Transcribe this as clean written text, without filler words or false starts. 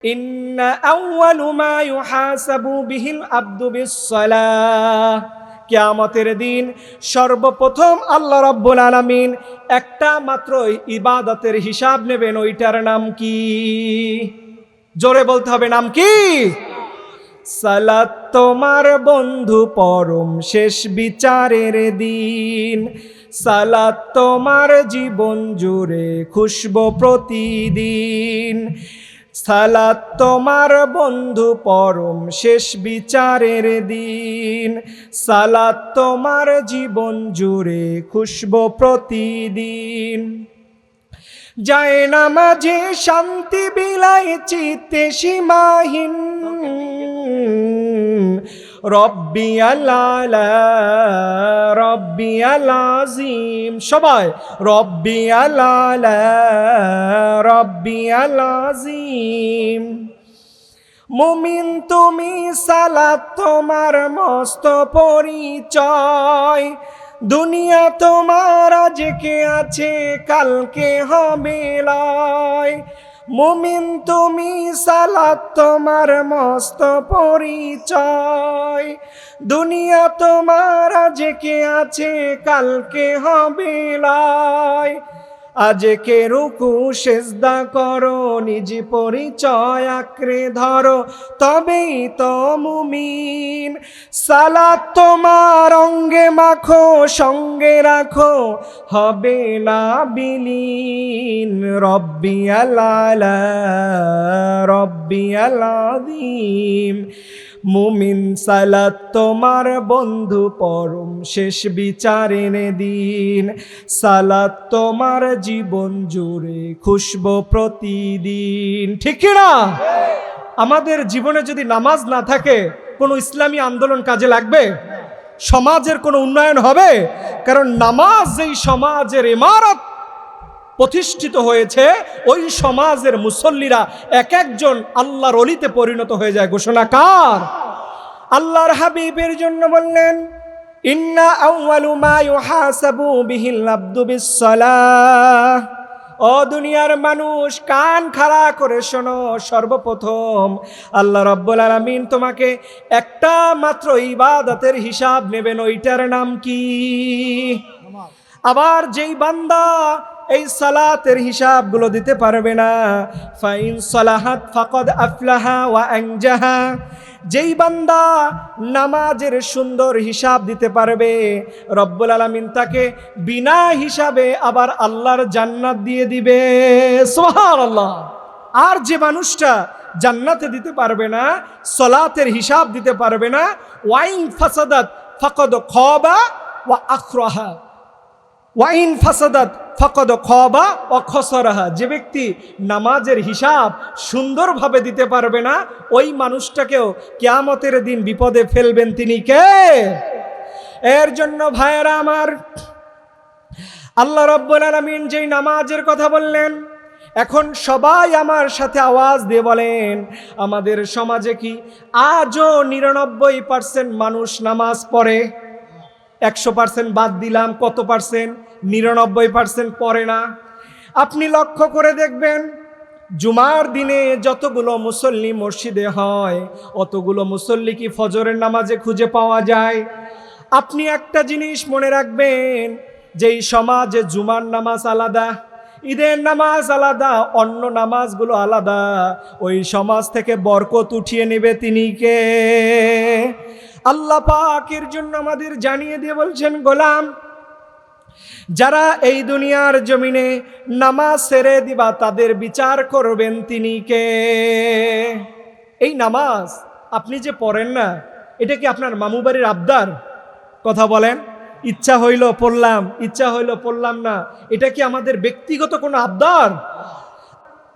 ইন্না আউয়ালু মা ইউহাসাবু বিহিল আবদু বিসসালাহ। কিয়ামতের দিন সর্বপ্রথম আল্লাহ রাব্বুল আলামিন একটা মাত্র ইবাদতের হিসাব নেবেন, ওইটার নাম কি? জোরে বলতে হবে, নাম কি? সালাত তোমার বন্ধু পরম শেষ বিচারের দিন। সালাত তোমার জীবন জুড়ে খুশবো প্রতিদিন। সালাত তোমার বন্ধু পরম শেষ বিচারের দিন। সালাত তোমার জীবন জুড়ে খুশবো প্রতিদিন। যায় নামাজে শান্তি বিলায় চিত্তে সীমাহীন। রব্বিয়াল আলা রব্বিয়াল আযীম, সবাই রব্বিয়াল আলা রব্বিয়াল আযীম। মুমিন তুমি সালাত তোমার মস্ত পরিচয়। দুনিয়া তোমার আজকে আছে কালকে হবে লয়। মুমিন তুমি সালাত তোমার মস্ত পরিচয়। দুনিয়া তোমার আজকে আছে কালকে হবে লয়। আজকে রুকু সেজদা করো, নিজ পরিচয় আঁকড়ে ধরো, তবেই তো মুমিন। সালাত তোমার অঙ্গে মাখো, সঙ্গে রাখো, হবে না বিলীন। রব্বিয়াল আলা রব্বিয়াল আযীম। মুমিন সালাত তোমার বন্ধু পরম শেষ বিচারের দিন। সালাত তোমার জীবন জুড়ে খুশবো প্রতিদিন। ঠিক না? আমাদের জীবনে যদি নামাজ না থাকে, কোনো ইসলামী আন্দোলন কাজে লাগবে? সমাজের কোনো উন্নয়ন হবে? কারণ নামাজ যেই সমাজের ইমারত প্রতিষ্ঠিত হয়েছে, ওই সমাজের মুসল্লিরা এক একজন আল্লাহর ওলিতে পরিণত হয়ে যায়। ঘোষণা কার? আল্লাহর হাবিবের জন্য বললেন, ইন্না আউয়ালু মা ইউহাসাবু বিহিল আবদু বিসসালাহ। ও দুনিয়ার মানুষ, কান খাড়া করে শোনো। সর্বপ্রথম আল্লাহ রাব্বুল আলামিন তোমাকে একটা মাত্র ইবাদতের হিসাব নেবেন, ওইটার নাম কি? আবার যেই বান্দা এই সালাতের হিসাবগুলো দিতে পারবে না, ফাইন সালাহাত ফাকাদ আফলাহা ওয়া আনজাহা। যেই বান্দা নামাজের সুন্দর হিসাব দিতে পারবে, রব্বুল আলামিন তাকে বিনা হিসাবে আবার আল্লাহর জান্নাত দিয়ে দিবে। সুবহানাল্লাহ। আর যে মানুষটা জান্নাতে দিতে পারবে না, সালাতের হিসাব দিতে পারবে না, ওয়াইন ফাসাদাত ফাকাদ খাবা ওয়া আখরাহা। ওয়াইন ফাসাদাত ফাকাদ খাবা ওয়া খাসারাহা। যে ব্যক্তি নামাজের হিসাব সুন্দরভাবে দিতে পারবে না, ওই মানুষটাকেও কিয়ামতের দিন বিপদে ফেলবেন তিনি কে? এর জন্য ভাইয়েরা আমার, আল্লাহ রাব্বুল আলামিন যেই নামাজের কথা বললেন, এখন সবাই আমার সাথে আওয়াজ দিয়ে বলেন, আমাদের সমাজে কি আজও 99% মানুষ নামাজ পড়ে? 100% বাদ দিলাম, কত পার্সেন্ট? 99% পড়ে না। আপনি লক্ষ্য করে দেখবেন, জুমার দিনে যতগুলো মুসল্লি মসজিদে হয়, অতগুলো মুসল্লি কি ফজরের নামাজে খুঁজে পাওয়া যায়? আপনি একটা জিনিস মনে রাখবেন, যেই সমাজে জুমার নামাজ আলাদা, ঈদের নামাজ আলাদা, অন্য নামাজগুলো আলাদা, ওই সমাজ থেকে বরকত উঠিয়ে নেবে তিনি কে? আল্লাহ পাকের জন্য আমাদের জানিয়ে দিয়ে বলছেন, গোলাম, যারা এই দুনিয়ার জমিনে নামাজ ছেড়ে দিবা, তাদের বিচার করবেন তিনি কে? এই নামাজ আপনি যে পড়েন না, এটা কি আপনার মামু বাড়ির আবদার? কথা বলেন। ইচ্ছা হইল পড়লাম, ইচ্ছা হইল পড়লাম না, এটা কি আমাদের ব্যক্তিগত কোনো আবদার?